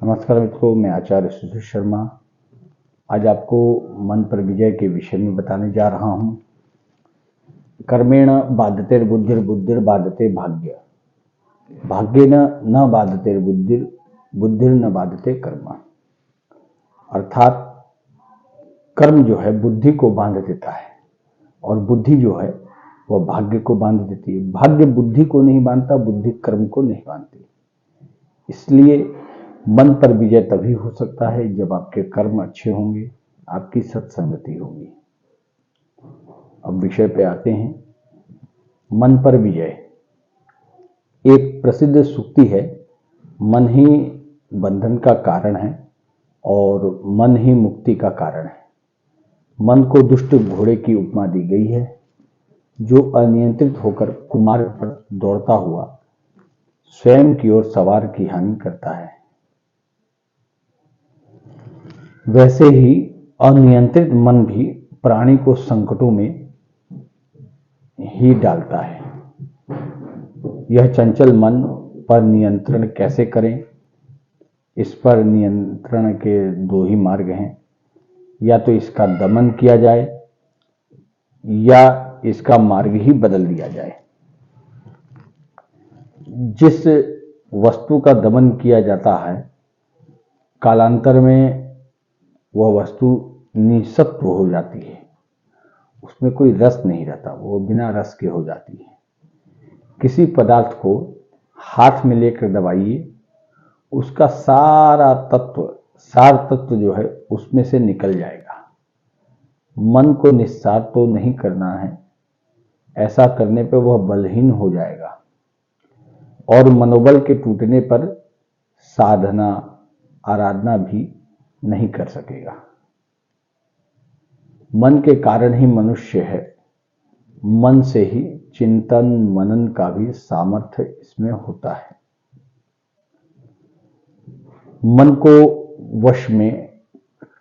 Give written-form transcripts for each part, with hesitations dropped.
नमस्कार मित्रों, मैं आचार्य सुधीर शर्मा आज आपको मन पर विजय के विषय में बताने जा रहा हूं। कर्मेण बाधतेर्बुद्धिर बुद्धिर बाधते भाग्य, भाग्येन न बाधतेर्बुद्धिर बुद्धिर न बाधते कर्म। अर्थात कर्म जो है बुद्धि को बांध देता है और बुद्धि जो है वह भाग्य को बांध देती है। भाग्य बुद्धि को नहीं बांधता, बुद्धि कर्म को नहीं बांधती। इसलिए मन पर विजय तभी हो सकता है जब आपके कर्म अच्छे होंगे, आपकी सत्संगति होगी। अब विषय पे आते हैं। मन पर विजय एक प्रसिद्ध सूक्ति है। मन ही बंधन का कारण है और मन ही मुक्ति का कारण है। मन को दुष्ट घोड़े की उपमा दी गई है जो अनियंत्रित होकर कुमार्ग पर दौड़ता हुआ स्वयं की ओर सवार की हानि करता है। वैसे ही अनियंत्रित मन भी प्राणी को संकटों में ही डालता है। यह चंचल मन पर नियंत्रण कैसे करें? इस पर नियंत्रण के दो ही मार्ग हैं। या तो इसका दमन किया जाए या इसका मार्ग ही बदल दिया जाए। जिस वस्तु का दमन किया जाता है, कालांतर में वह वस्तु निःसत्व हो जाती है, उसमें कोई रस नहीं रहता, वो बिना रस के हो जाती है। किसी पदार्थ को हाथ में लेकर दबाइए, उसका सार तत्व जो है उसमें से निकल जाएगा। मन को निस्सार तो नहीं करना है, ऐसा करने पर वह बलहीन हो जाएगा और मनोबल के टूटने पर साधना आराधना भी नहीं कर सकेगा। मन के कारण ही मनुष्य है। मन से ही चिंतन मनन का भी सामर्थ्य इसमें होता है। मन को वश में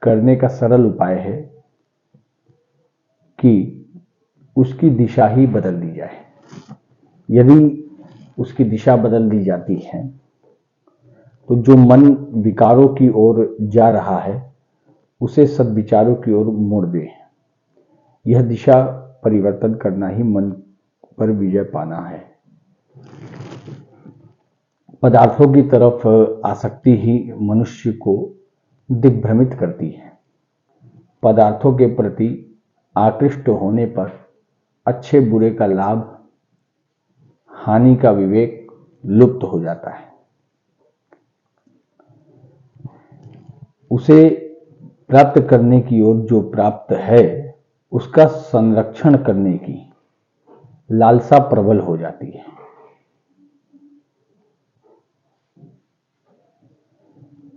करने का सरल उपाय है कि उसकी दिशा ही बदल दी जाए। यदि उसकी दिशा बदल दी जाती है तो जो मन विकारों की ओर जा रहा है उसे सद्विचारों की ओर मोड़ दे। यह दिशा परिवर्तन करना ही मन पर विजय पाना है। पदार्थों की तरफ आसक्ति ही मनुष्य को दिग्भ्रमित करती है। पदार्थों के प्रति आकृष्ट होने पर अच्छे बुरे का लाभ, हानि का विवेक लुप्त हो जाता है। उसे प्राप्त करने की ओर जो प्राप्त है उसका संरक्षण करने की लालसा प्रबल हो जाती है।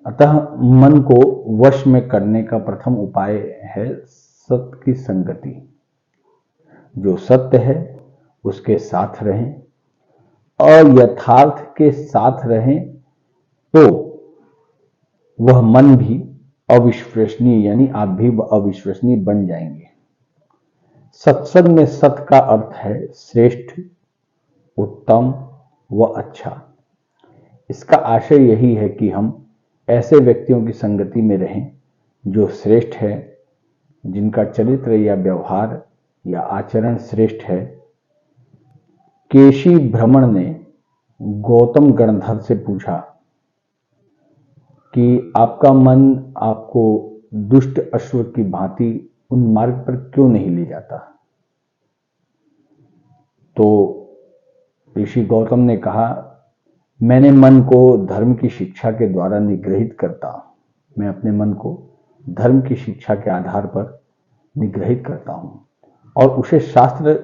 अतः मन को वश में करने का प्रथम उपाय है सत्य की संगति। जो सत्य है उसके साथ रहें और यथार्थ के साथ रहें तो वह मन भी अविश्वसनीय, यानी आप भी अविश्वसनीय बन जाएंगे। सत्संग में सत्य का अर्थ है श्रेष्ठ, उत्तम व अच्छा। इसका आशय यही है कि हम ऐसे व्यक्तियों की संगति में रहें जो श्रेष्ठ है, जिनका चरित्र या व्यवहार या आचरण श्रेष्ठ है। केशी भ्रमण ने गौतम गणधर से पूछा कि आपका मन आपको दुष्ट अश्व की भांति उन मार्ग पर क्यों नहीं ले जाता? तो ऋषि गौतम ने कहा, मैंने मन को धर्म की शिक्षा के द्वारा निग्रहित करता। मैं अपने मन को धर्म की शिक्षा के आधार पर निग्रहित करता हूं और उसे शास्त्र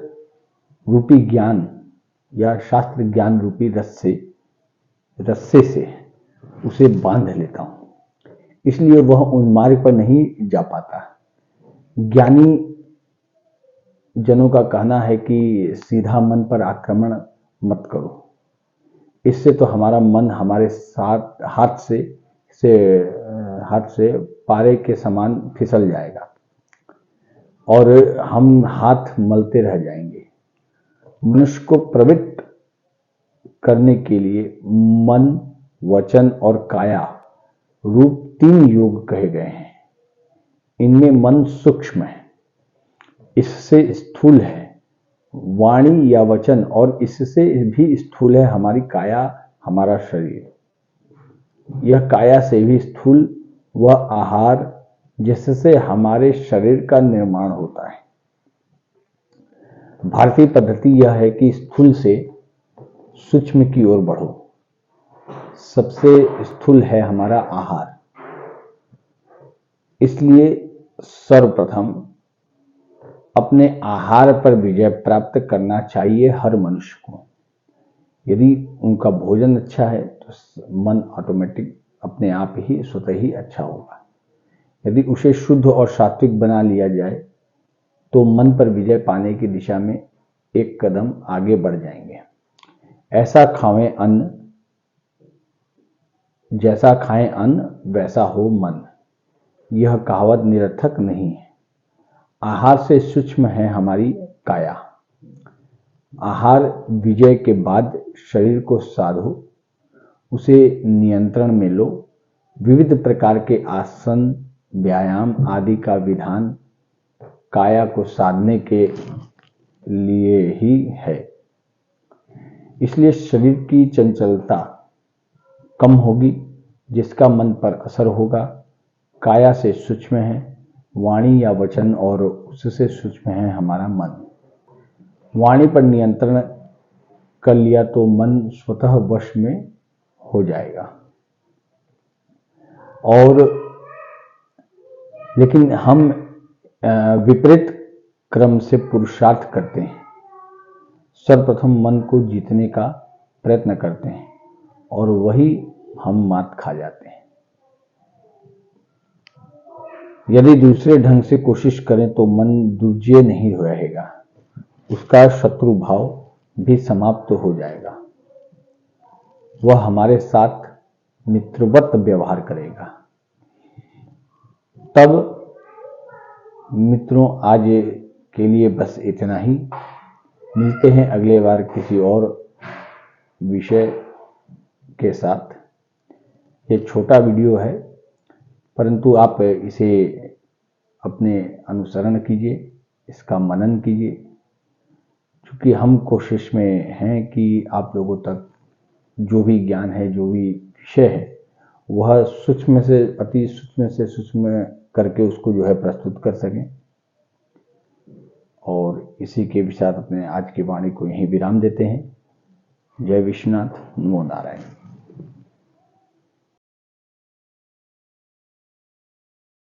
रूपी ज्ञान या शास्त्र ज्ञान रूपी रस्से से उसे बांध लेता हूं। इसलिए वह उन मार्ग पर नहीं जा पाता। ज्ञानी जनों का कहना है कि सीधा मन पर आक्रमण मत करो, इससे तो हमारा मन हमारे साथ हाथ से पारे के समान फिसल जाएगा और हम हाथ मलते रह जाएंगे। मनुष्य को प्रवृत्त करने के लिए मन, वचन और काया रूप 3 योग कहे गए हैं। इनमें मन सूक्ष्म है, इससे स्थूल है वाणी या वचन, और इससे भी स्थूल है हमारी काया, हमारा शरीर। यह काया से भी स्थूल वह आहार जिससे हमारे शरीर का निर्माण होता है। भारतीय पद्धति यह है कि स्थूल से सूक्ष्म की ओर बढ़ो। सबसे स्थूल है हमारा आहार, इसलिए सर्वप्रथम अपने आहार पर विजय प्राप्त करना चाहिए हर मनुष्य को। यदि उनका भोजन अच्छा है तो मन ऑटोमेटिक अपने आप ही स्वतः ही अच्छा होगा। यदि उसे शुद्ध और सात्विक बना लिया जाए तो मन पर विजय पाने की दिशा में एक कदम आगे बढ़ जाएंगे। ऐसा खाएं अन्न, जैसा खाएं अन्न वैसा हो मन, यह कहावत निरर्थक नहीं है। आहार से सूक्ष्म है हमारी काया। आहार विजय के बाद शरीर को साधो, उसे नियंत्रण में लो। विविध प्रकार के आसन, व्यायाम आदि का विधान काया को साधने के लिए ही है। इसलिए शरीर की चंचलता कम होगी, जिसका मन पर असर होगा। काया से सूक्ष्म है वाणी या वचन, और उससे सूक्ष्म है हमारा मन। वाणी पर नियंत्रण कर लिया तो मन स्वतः वश में हो जाएगा। और लेकिन हम विपरीत क्रम से पुरुषार्थ करते हैं। सर्वप्रथम मन को जीतने का प्रयत्न करते हैं और वही हम मात खा जाते हैं। यदि दूसरे ढंग से कोशिश करें तो मन दुर्जय नहीं रहेगा, उसका शत्रु भाव भी समाप्त हो जाएगा। वह हमारे साथ मित्रवत व्यवहार करेगा। तब मित्रों, आज के लिए बस इतना ही। मिलते हैं अगले बार किसी और विषय के साथ। ये छोटा वीडियो है, परंतु आप इसे अपने अनुसरण कीजिए, इसका मनन कीजिए, क्योंकि हम कोशिश में हैं कि आप लोगों तक जो भी ज्ञान है, जो भी विषय है, वह सूक्ष्म से अति सूक्ष्म से सूक्ष्म करके उसको जो है प्रस्तुत कर सकें। और इसी के साथ अपने आज की वाणी को यहीं विराम देते हैं। जय विश्वनाथ, नमो नारायण।